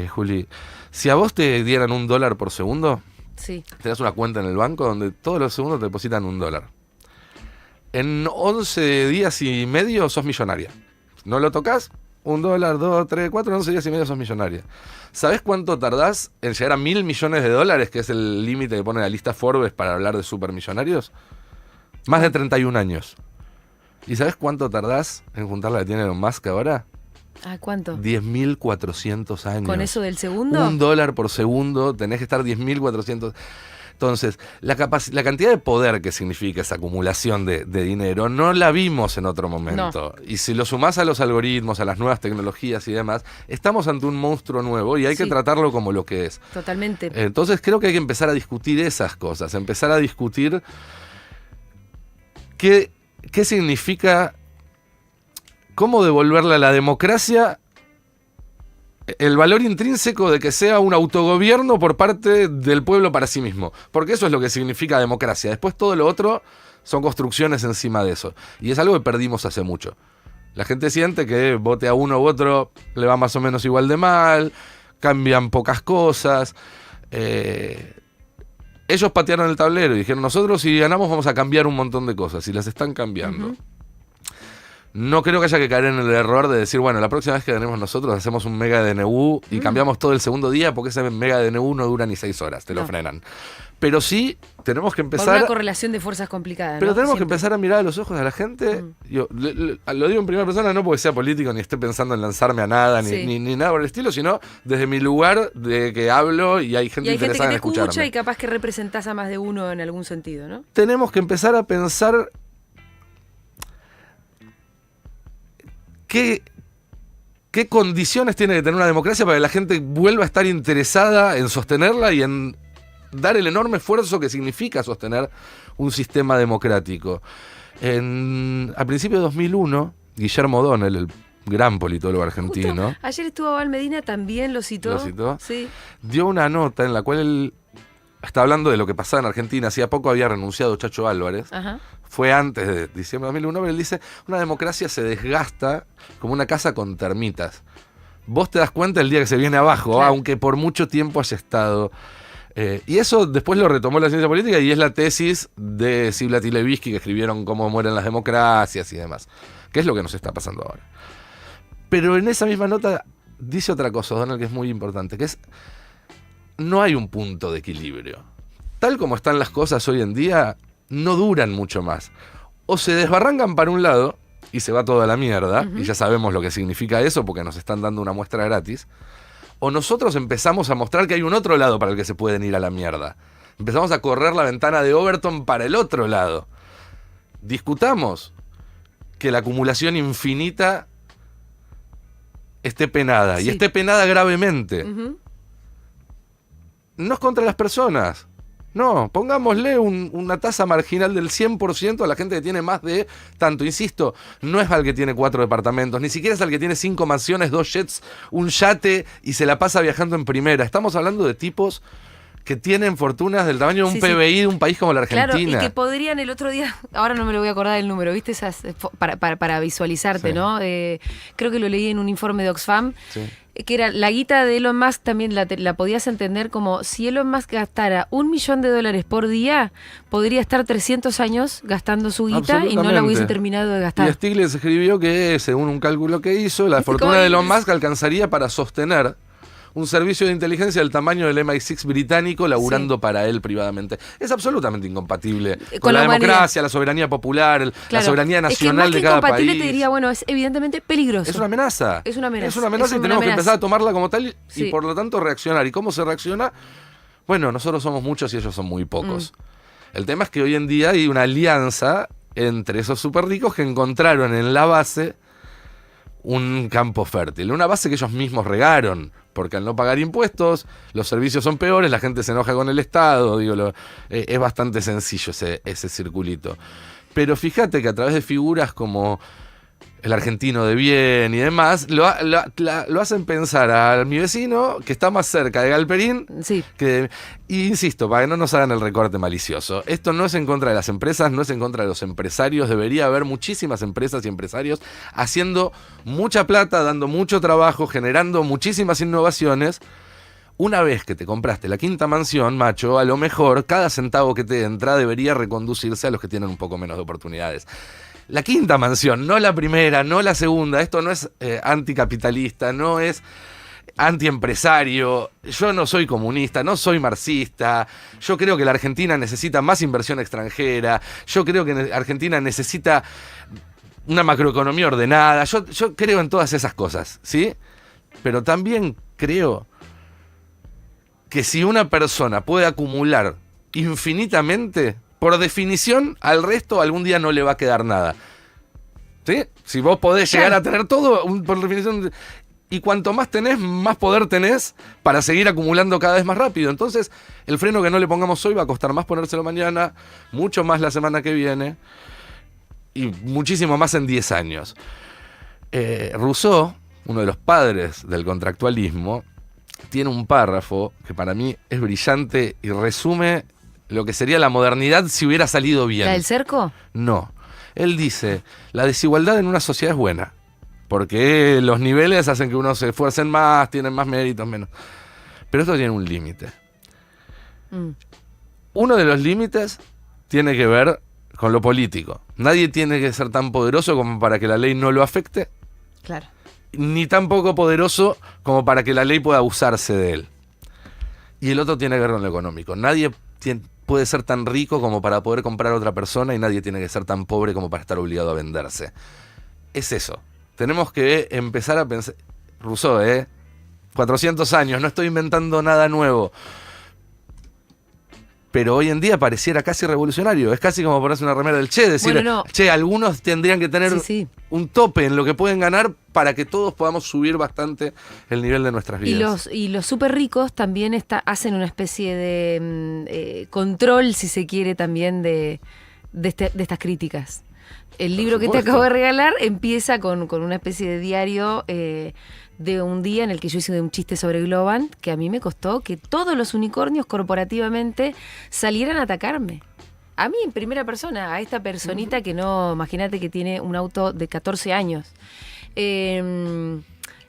Juli. Si a vos te dieran $1 por segundo, te das una cuenta en el banco donde todos los segundos te depositan $1. En 11 días y medio sos millonaria. No lo tocas, $1, $2, $3, $4, 11 días y medio sos millonaria. ¿Sabés cuánto tardás en llegar a $1.000 millones, que es el límite que pone la lista Forbes para hablar de supermillonarios? Más de 31 años. ¿Y sabés cuánto tardás en juntar la que tiene Elon Musk ahora? ¿Cuánto? 10.400 años. ¿Con eso del segundo? $1 por segundo, tenés que estar 10.400. Entonces, la cantidad de poder que significa esa acumulación de dinero no la vimos en otro momento. No. Y si lo sumás a los algoritmos, a las nuevas tecnologías y demás, estamos ante un monstruo nuevo y hay que tratarlo como lo que es. Totalmente. Entonces, creo que hay que empezar a discutir esas cosas, empezar a discutir qué significa, cómo devolverle a la democracia el valor intrínseco de que sea un autogobierno por parte del pueblo para sí mismo. Porque eso es lo que significa democracia. Después todo lo otro son construcciones encima de eso. Y es algo que perdimos hace mucho. La gente siente que vote a uno u otro le va más o menos igual de mal, cambian pocas cosas. Ellos patearon el tablero y dijeron, nosotros si ganamos vamos a cambiar un montón de cosas. Y las están cambiando. Uh-huh. No creo que haya que caer en el error de decir, bueno, la próxima vez que ganemos nosotros hacemos un mega DNU y cambiamos todo el segundo día porque ese mega DNU no dura ni 6 horas, te lo frenan. Pero sí tenemos que empezar... Por una correlación de fuerzas complicada. Pero tenemos Siempre. que empezar a mirar a los ojos a la gente. Yo lo digo en primera persona, no porque sea político ni esté pensando en lanzarme a nada ni nada por el estilo, sino desde mi lugar de que hablo y hay gente interesada en escucharme. Y hay gente que te escucha y capaz que representás a más de uno en algún sentido, ¿no? Tenemos que empezar a pensar... ¿Qué condiciones tiene que tener una democracia para que la gente vuelva a estar interesada en sostenerla y en dar el enorme esfuerzo que significa sostener un sistema democrático? A principios de 2001, Guillermo O'Donnell, el gran politólogo argentino... Justo, ayer estuvo Val Medina, también lo citó. ¿Lo citó? Sí. Dio una nota en la cual él está hablando de lo que pasaba en Argentina. Hacía poco había renunciado Chacho Álvarez. Ajá. Fue antes de diciembre de 2001, pero él dice, una democracia se desgasta como una casa con termitas. Vos te das cuenta el día que se viene abajo, claro, aunque por mucho tiempo haya estado. Y eso después lo retomó la ciencia política y es la tesis de Ziblatt y Levitsky, que escribieron Cómo mueren las democracias y demás, que es lo que nos está pasando ahora. Pero en esa misma nota dice otra cosa, Donald, que es muy importante, que es, no hay un punto de equilibrio. Tal como están las cosas hoy en día, no duran mucho más. O se desbarrancan para un lado y se va toda la mierda, y ya sabemos lo que significa eso porque nos están dando una muestra gratis, o nosotros empezamos a mostrar que hay un otro lado para el que se pueden ir a la mierda. Empezamos a correr la ventana de Overton para el otro lado. Discutamos que la acumulación infinita esté penada, y esté penada gravemente. No es contra las personas. No, pongámosle una tasa marginal del 100% a la gente que tiene más de tanto. Insisto, no es al que tiene 4 departamentos, ni siquiera es al que tiene 5 mansiones, 2 jets, un yate y se la pasa viajando en primera. Estamos hablando de tipos que tienen fortunas del tamaño de un PBI de un país como la Argentina. Claro, y que podrían el otro día, ahora no me lo voy a acordar el número, ¿viste? Esas, para visualizarte, ¿no? Creo que lo leí en un informe de Oxfam. Sí. Que era la guita de Elon Musk, también la podías entender como si Elon Musk gastara $1 millón por día, podría estar 300 años gastando su guita y no la hubiese terminado de gastar. Y Stiglitz escribió que, según un cálculo que hizo, la fortuna de Elon Musk alcanzaría para sostener un servicio de inteligencia del tamaño del MI6 británico laburando para él privadamente. Es absolutamente incompatible con la democracia, la soberanía popular, la soberanía nacional de cada país. Te diría, bueno, es evidentemente peligroso. Es una amenaza. Es una amenaza. Es una amenaza y tenemos que empezar a tomarla como tal y por lo tanto reaccionar. ¿Y cómo se reacciona? Bueno, nosotros somos muchos y ellos son muy pocos. El tema es que hoy en día hay una alianza entre esos súper ricos que encontraron en la base un campo fértil, una base que ellos mismos regaron, porque al no pagar impuestos, los servicios son peores, la gente se enoja con el Estado, es bastante sencillo ese circulito. Pero fíjate que a través de figuras como el argentino de bien y demás, lo hacen pensar a mi vecino, que está más cerca de Galperín, y insisto, para que no nos hagan el recorte malicioso, esto no es en contra de las empresas, no es en contra de los empresarios, debería haber muchísimas empresas y empresarios haciendo mucha plata, dando mucho trabajo, generando muchísimas innovaciones. Una vez que te compraste la quinta mansión, macho, a lo mejor cada centavo que te entra debería reconducirse a los que tienen un poco menos de oportunidades. la quinta mansión, no la primera, no la segunda. Esto no es anticapitalista, no es antiempresario. Yo no soy comunista, no soy marxista. Yo creo que la Argentina necesita más inversión extranjera. Yo creo que Argentina necesita una macroeconomía ordenada. Yo creo en todas esas cosas, ¿sí? Pero también creo que si una persona puede acumular infinitamente, por definición, al resto algún día no le va a quedar nada. ¿Sí? Si vos podés llegar a tener todo, por definición... Y cuanto más tenés, más poder tenés para seguir acumulando cada vez más rápido. Entonces, el freno que no le pongamos hoy va a costar más ponérselo mañana, mucho más la semana que viene, y muchísimo más en 10 años. Rousseau, uno de los padres del contractualismo, tiene un párrafo que para mí es brillante y resume lo que sería la modernidad si hubiera salido bien. ¿La del cerco? No. Él dice, la desigualdad en una sociedad es buena, porque los niveles hacen que uno se esfuercen más, tienen más méritos, menos. Pero esto tiene un límite. Uno de los límites tiene que ver con lo político. Nadie tiene que ser tan poderoso como para que la ley no lo afecte. Claro. Ni tan poco poderoso como para que la ley pueda abusarse de él. Y el otro tiene que ver con lo económico. Nadie puede ser tan rico como para poder comprar a otra persona, y nadie tiene que ser tan pobre como para estar obligado a venderse. Es eso. Tenemos que empezar a pensar... Rousseau, 400 años, no estoy inventando nada nuevo. Pero hoy en día pareciera casi revolucionario. Es casi como ponerse una remera del Che, decir, bueno, no. Che, algunos tendrían que tener un tope en lo que pueden ganar para que todos podamos subir bastante el nivel de nuestras vidas. Y los súper ricos también hacen una especie de control, si se quiere, también de estas críticas. El libro que te acabo de regalar empieza con una especie de diario de un día en el que yo hice un chiste sobre Globant, que a mí me costó que todos los unicornios corporativamente salieran a atacarme. A mí en primera persona, a esta personita que no, imagínate que tiene un auto de 14 años.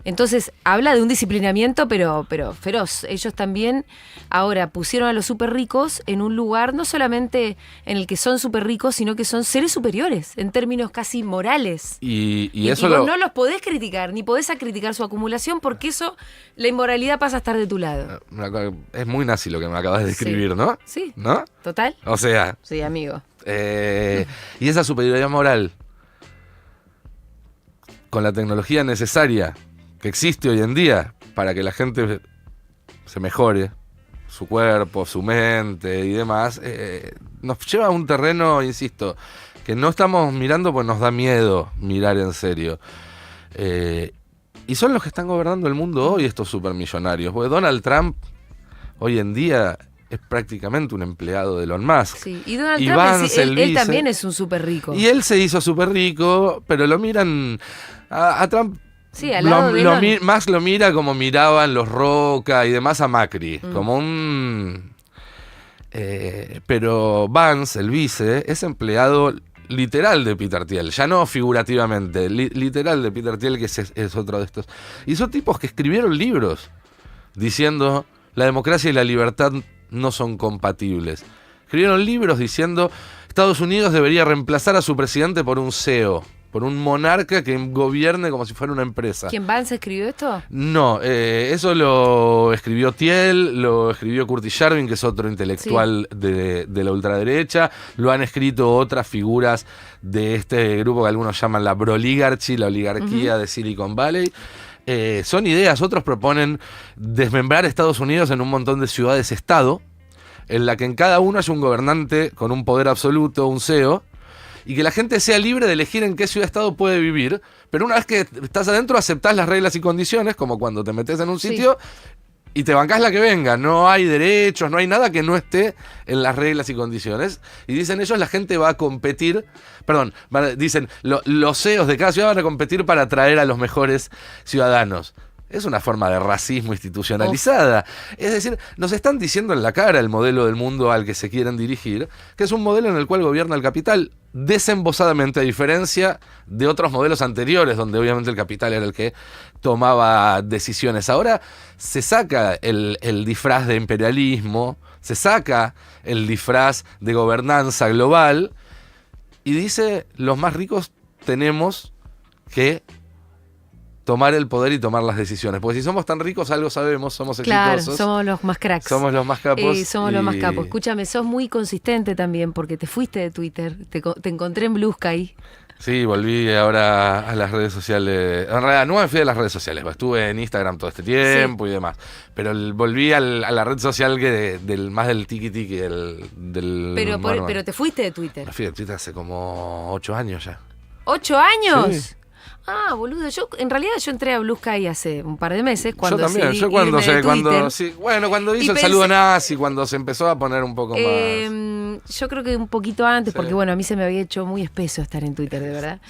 Entonces habla de un disciplinamiento pero feroz. Ellos también ahora pusieron a los súper ricos en un lugar no solamente en el que son súper ricos, sino que son seres superiores en términos casi morales. Y eso vos no los podés criticar, ni podés criticar su acumulación, porque eso, la inmoralidad pasa a estar de tu lado. Es muy nazi lo que me acabas de escribir, ¿no? Sí. ¿No? ¿Total? O sea... Sí, amigo. Y esa superioridad moral, con la tecnología necesaria que existe hoy en día para que la gente se mejore, su cuerpo, su mente y demás, nos lleva a un terreno, insisto, que no estamos mirando porque nos da miedo mirar en serio. Y son los que están gobernando el mundo hoy, estos supermillonarios. Porque Donald Trump hoy en día es prácticamente un empleado de Elon Musk. Sí. Y Donald Trump, él también es un súper rico. Y él se hizo súper rico, pero lo miran a Trump. Sí, al lado de más lo mira como miraban los Roca y demás a Macri, como un... pero Vance, el vice, es empleado literal de Peter Thiel, ya no figurativamente, literal de Peter Thiel, que es otro de estos. Y son tipos que escribieron libros diciendo la democracia y la libertad no son compatibles. Escribieron libros diciendo Estados Unidos debería reemplazar a su presidente por un CEO, por un monarca que gobierne como si fuera una empresa. ¿Quién Vance escribió esto? No, eso lo escribió Thiel, lo escribió Curtis Yarvin, que es otro intelectual de la ultraderecha, lo han escrito otras figuras de este grupo que algunos llaman la broligarchy, la oligarquía de Silicon Valley. Son ideas, otros proponen desmembrar Estados Unidos en un montón de ciudades-estado, en la que en cada uno haya un gobernante con un poder absoluto, un CEO, y que la gente sea libre de elegir en qué ciudad-estado puede vivir, pero una vez que estás adentro aceptás las reglas y condiciones, como cuando te metes en un sitio y te bancás la que venga. No hay derechos, no hay nada que no esté en las reglas y condiciones. Y dicen ellos, la gente va a competir, dicen, los CEOs de cada ciudad van a competir para atraer a los mejores ciudadanos. Es una forma de racismo institucionalizada. Es decir, nos están diciendo en la cara el modelo del mundo al que se quieren dirigir, que es un modelo en el cual gobierna el capital desembosadamente, a diferencia de otros modelos anteriores, donde obviamente el capital era el que tomaba decisiones. Ahora se saca el disfraz de imperialismo, se saca el disfraz de gobernanza global, y dice, los más ricos tenemos que tomar el poder y tomar las decisiones. Porque si somos tan ricos, algo sabemos, somos Claro, exitosos. somos los más cracks. Somos los más capos. Somos los más capos. Escúchame, sos muy consistente también porque te fuiste de Twitter, te encontré en Blue Sky. Sí, volví ahora a las redes sociales. En realidad no me fui a las redes sociales, estuve en Instagram todo este tiempo y demás. Pero volví a la red social más del tiki-tiki, Pero te fuiste de Twitter. Me fui de Twitter hace como 8 años ya. ¿8 años? Sí. Ah, boludo, en realidad yo entré a Blue Sky hace un par de meses cuando yo también, decidí yo cuando irme de Twitter. cuando hizo el saludo nazi, cuando se empezó a poner un poco más. Yo creo que un poquito antes, Sí. porque bueno, a mí se me había hecho muy espeso estar en Twitter, de verdad.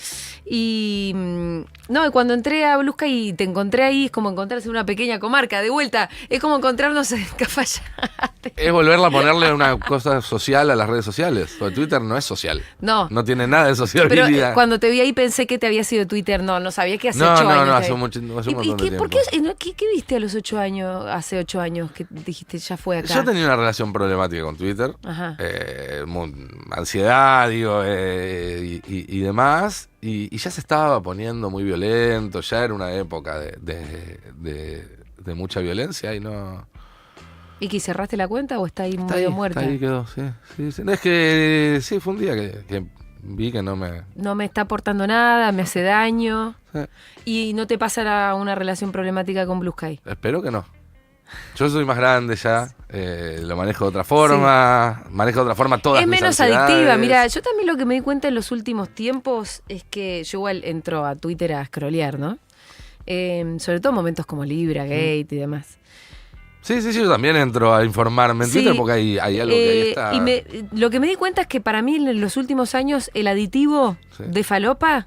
Y no, cuando entré a Blue Sky y te encontré ahí, es como encontrarse en una pequeña comarca, de vuelta, es como encontrarnos en Cafayate. Es volverla a ponerle una cosa social a las redes sociales. Porque Twitter no es social. No. No tiene nada de Pero sociabilidad. cuando te vi ahí pensé que te había sido Twitter, no sabía que hace No, 8 no, años. no, que- hace un montón de ¿Y tiempo. por qué viste a los 8 años, hace 8 años que dijiste ya fue acá? Yo tenía una relación problemática con Twitter. Ajá. Ansiedad, y demás. Y ya se estaba poniendo muy violento. Ya era una época de mucha violencia y no. ¿Y que cerraste la cuenta o está ahí medio muerta? Está ahí quedó, sí. No, es que sí, fue un día que vi que no me. No me está aportando nada, me hace daño. Sí. ¿Y no te pasa una relación problemática con Blue Sky? Espero que no. Yo soy más grande ya, lo manejo de otra forma, todas Es mis menos ansiedades. adictiva. Mira, yo también lo que me di cuenta en los últimos tiempos es que yo igual entro a Twitter a scrollear, ¿no? Sobre todo momentos como Libra, Gate y demás. Sí, yo también entro a informarme en Sí. Twitter porque hay algo que ahí está. Y lo que me di cuenta es que para mí en los últimos años el aditivo Sí. de falopa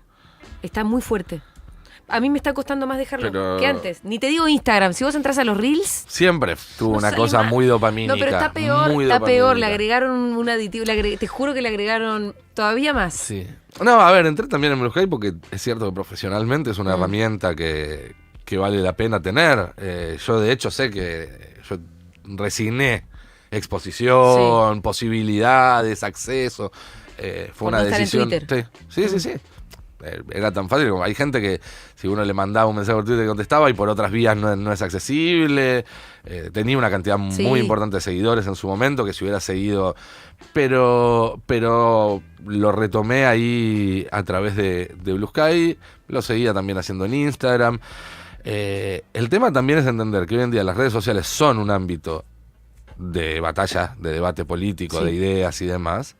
está muy fuerte. A mí me está costando más dejarlo Pero- que antes. Ni te digo Instagram. Si vos entras a los Reels... Siempre tuvo no una sale cosa más. muy dopamínica. No, pero está peor, muy está peor. Le dopamínica. agregaron un aditivo. Te juro que le agregaron todavía más. Sí. No, a ver, entré también en Blue Sky porque es cierto que profesionalmente es una herramienta que vale la pena tener. Yo de hecho sé que yo resigné exposición, posibilidades, acceso. Fue Por una no estar en decisión. Twitter. Sí. Era tan fácil como hay gente que si uno le mandaba un mensaje por Twitter contestaba y por otras vías no es accesible. Tenía una cantidad Sí. muy importante de seguidores en su momento que si hubiera seguido, pero lo retomé ahí a través de Blue Sky, lo seguía también haciendo en Instagram. El tema también es entender que hoy en día las redes sociales son un ámbito de batalla, de debate político, Sí. de ideas y demás.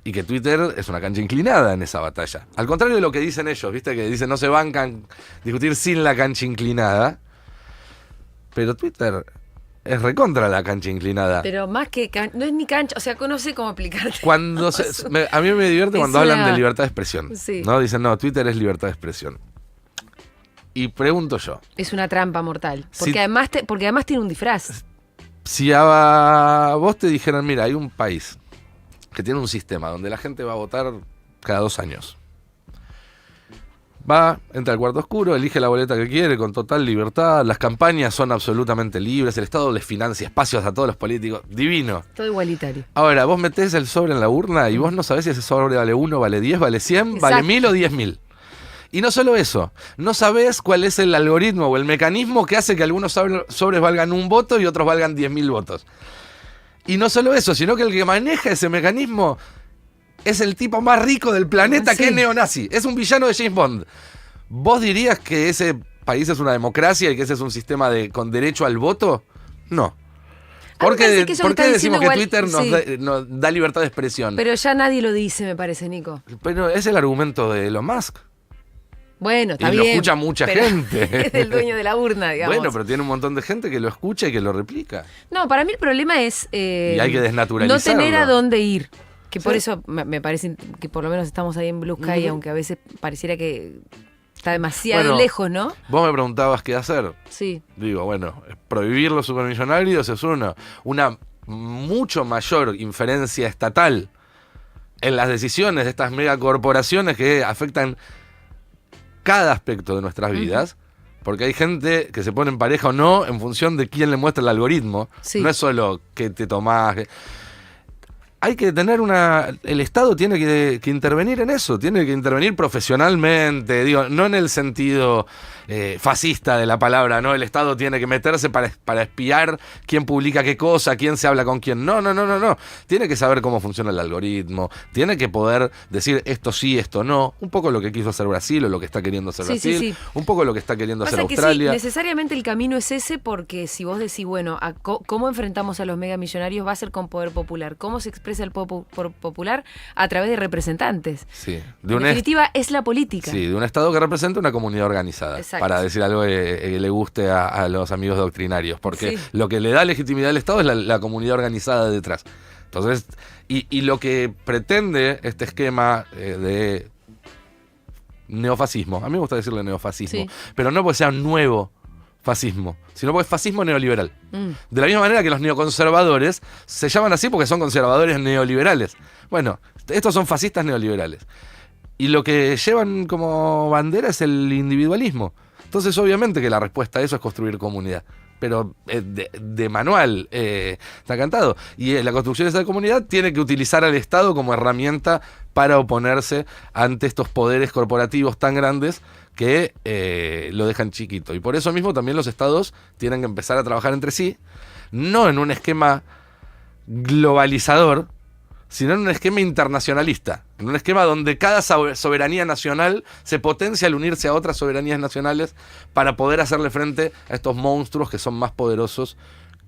Y que Twitter es una cancha inclinada en esa batalla. Al contrario de lo que dicen ellos, ¿viste? Que dicen no se bancan discutir sin la cancha inclinada. Pero Twitter es recontra la cancha inclinada. Pero más que... no es ni cancha. O sea, no sé cómo explicarte. Cuando a mí me divierte Es cuando hablan una- de libertad de expresión. Sí. ¿No? Dicen, no, Twitter es libertad de expresión. Y pregunto yo, Es una trampa mortal. Sí. Porque además tiene un disfraz. si a vos te dijeran, mira, hay un país que tiene un sistema donde la gente va a votar cada 2 años. Va, entra al cuarto oscuro, elige la boleta que quiere con total libertad, las campañas son absolutamente libres, el Estado les financia espacios a todos los políticos, divino. Todo igualitario. Ahora, vos metés el sobre en la urna y vos no sabés si ese sobre vale 1, vale 10, vale 100, Exacto. vale 1000 o 10.000. Y no solo eso, no sabés cuál es el algoritmo o el mecanismo que hace que algunos sobres valgan 1 voto y otros valgan 10.000 votos. Y no solo eso, sino que el que maneja ese mecanismo es el tipo más rico del planeta Sí. que es neonazi. Es un villano de James Bond. ¿Vos dirías que ese país es una democracia y que ese es un sistema con derecho al voto? No. A mí me parece que eso ¿Por que qué está decimos que diciendo Twitter igual- nos da libertad de expresión? Pero ya nadie lo dice, me parece, Nico. Pero es el argumento de Elon Musk. Bueno, está Y bien. lo escucha mucha pero gente. Es el dueño de la urna, digamos. Bueno, pero tiene un montón de gente que lo escucha y que lo replica. No, para mí el problema es... Y hay que desnaturalizarlo. no tener a dónde ir. Que por Sí. eso me parece que por lo menos estamos ahí en Blue Sky, Ujú. aunque a veces pareciera que está demasiado Bueno, lejos, ¿no? Vos me preguntabas qué hacer. Sí. Digo, bueno, prohibir los supermillonarios es uno. Una mucho mayor inferencia estatal en las decisiones de estas megacorporaciones que afectan cada aspecto de nuestras vidas. Porque hay gente que se pone en pareja o no en función de quién le muestra el algoritmo. Sí. No es solo que te tomás. hay que tener el Estado tiene que intervenir en eso, tiene que intervenir profesionalmente, digo, no en el sentido fascista de la palabra, ¿no? El Estado tiene que meterse para espiar quién publica qué cosa, quién se habla con quién. No. Tiene que saber cómo funciona el algoritmo, tiene que poder decir esto sí, esto no. Un poco lo que quiso hacer Brasil o lo que está queriendo hacer Brasil, sí. un poco lo que está queriendo hacer Pasa que Australia. sí, necesariamente el camino es ese, porque si vos decís, bueno, ¿cómo enfrentamos a los megamillonarios? Va a ser con poder popular. ¿Cómo se expresa el poder popular? A través de representantes. Sí. En definitiva, es la política. Sí, de un Estado que representa una comunidad organizada. Exacto. Para decir algo que le guste a los amigos doctrinarios. Porque Sí. lo que le da legitimidad al Estado es la comunidad organizada detrás. Entonces, y lo que pretende este esquema de neofascismo, a mí me gusta decirle neofascismo, Sí. pero no porque sea un nuevo fascismo, sino porque es fascismo neoliberal. De la misma manera que los neoconservadores se llaman así porque son conservadores neoliberales. Bueno, estos son fascistas neoliberales. Y lo que llevan como bandera es el individualismo. Entonces, obviamente que la respuesta a eso es construir comunidad. Pero de manual, está cantado. Y la construcción de esa comunidad tiene que utilizar al Estado como herramienta para oponerse ante estos poderes corporativos tan grandes que lo dejan chiquito. Y por eso mismo también los Estados tienen que empezar a trabajar entre sí, no en un esquema globalizador, sino en un esquema internacionalista, en un esquema donde cada soberanía nacional se potencia al unirse a otras soberanías nacionales para poder hacerle frente a estos monstruos que son más poderosos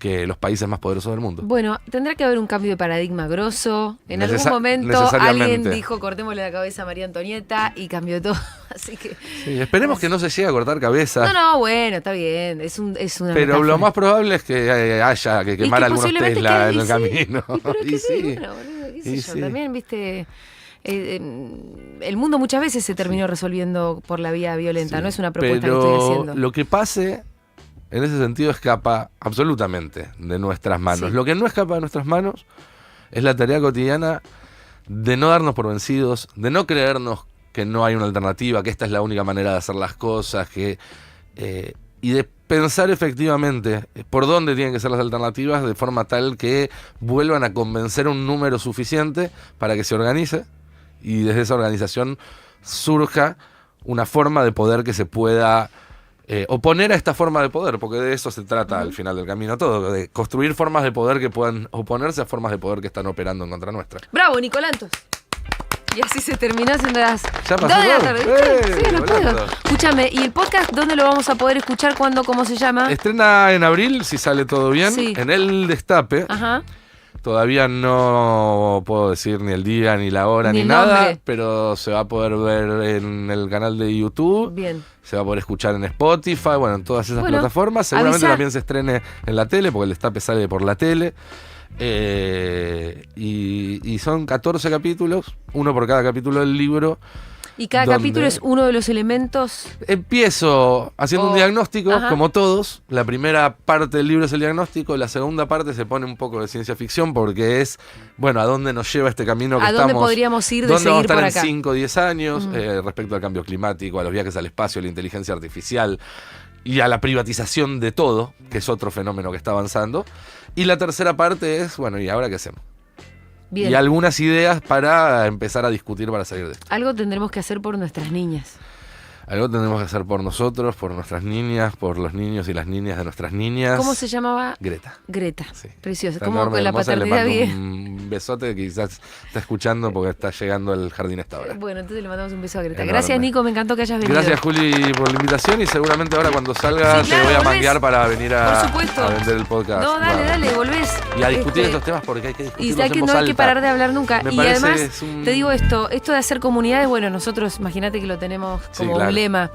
que los países más poderosos del mundo. Bueno, tendrá que haber un cambio de paradigma grosso. En algún momento necesariamente. alguien dijo cortémosle la cabeza a María Antonieta y cambió todo. Así que. Sí, esperemos que no se llegue a cortar cabeza. No, bueno, está bien. Es una pero metáfora. Lo más probable es que haya que quemar algunos posiblemente Tesla en quede, el camino. Pero Y sí. bueno, boludo, qué sé Y yo. sí. También, viste. El mundo muchas veces se terminó resolviendo por la vía violenta. Sí, no es una propuesta pero que estoy haciendo. Lo que pase en ese sentido escapa absolutamente de nuestras manos. Sí. Lo que no escapa de nuestras manos es la tarea cotidiana de no darnos por vencidos, de no creernos que no hay una alternativa, que esta es la única manera de hacer las cosas, y de pensar efectivamente por dónde tienen que ser las alternativas de forma tal que vuelvan a convencer un número suficiente para que se organice y desde esa organización surja una forma de poder que se pueda oponer a esta forma de poder, porque de eso se trata al final del camino todo, de construir formas de poder que puedan oponerse a formas de poder que están operando en contra nuestra. ¡Bravo, Nicolantos! Y así se terminó haciendo las Ya pasó 2 de la todo. tarde. Sí, no puedo. Nicolantos. Escúchame, ¿y el podcast dónde lo vamos a poder escuchar? ¿Cuándo? ¿Cómo se llama? Estrena en abril, si sale todo bien, Sí. en El Destape. Ajá. Todavía no puedo decir ni el día, ni la hora, Ni ni el nada, nombre. pero se va a poder ver en el canal de YouTube. Bien. Se va a poder escuchar en Spotify, bueno, en todas esas Bueno, plataformas. Seguramente avisa. también se estrene en la tele, porque el Destape sale por la tele. Y son 14 capítulos, uno por cada capítulo del libro. Y cada ¿Dónde? capítulo es uno de los elementos. Empiezo haciendo un diagnóstico, Ajá. como todos. La primera parte del libro es el diagnóstico, la segunda parte se pone un poco de ciencia ficción porque es, bueno, ¿a dónde nos lleva este camino que ¿A dónde estamos? podríamos ir de ¿Dónde vamos a seguir estar por en acá? 5 o 10 años respecto al cambio climático, a los viajes al espacio, a la inteligencia artificial y a la privatización de todo, que es otro fenómeno que está avanzando? Y la tercera parte es, bueno, ¿y ahora qué hacemos? Bien. Y algunas ideas para empezar a discutir para salir de esto. Algo tendremos que hacer por nuestras niñas. Algo tendremos que hacer por nosotros, por nuestras niñas, por los niños y las niñas de nuestras niñas. ¿Cómo se llamaba? Greta. Greta. Sí. Preciosa. Está ¿Cómo enorme, con la hermosa, le paternidad mando bien? un besote que quizás está escuchando porque está llegando al jardín a esta hora. Bueno, entonces le mandamos un beso a Greta. Enorme. Gracias, Nico. Me encantó que hayas venido. Gracias, Juli, por la invitación y seguramente ahora cuando salga Sí, claro, te voy a volvés. manguear para venir Por a supuesto. vender el podcast. No, dale, Wow. dale, volvés. Y a discutir Este, estos temas porque hay que discutirlos Y hay que, en voz no hay que alta. parar de hablar nunca. Me Y parece además, es un- te digo esto de hacer comunidades, bueno, nosotros, imagínate que lo tenemos Sí, como claro. un lema.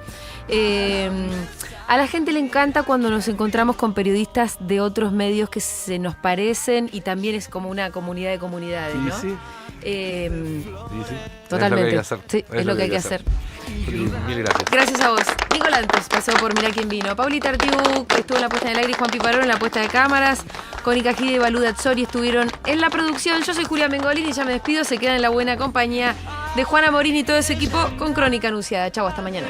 A la gente le encanta cuando nos encontramos con periodistas de otros medios que se nos parecen y también es como una comunidad de comunidades, Y ¿no? sí, Eh, y sí. Totalmente. Es lo que hay que hacer. Sí, es lo que hay que hacer. Juli, mil gracias. Gracias a vos. Nicolantos pasó por Mirá Quién Vino. Paulita Artiuk estuvo en la puesta del aire y Juan Piparón en la puesta de cámaras. Connie Gide y Balú Dazzori estuvieron en la producción. Yo soy Julia Mengolini y ya me despido. Se quedan en la buena compañía de Juana Morín y todo ese equipo con Crónica Anunciada. Chau, hasta mañana.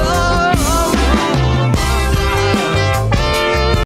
Oh,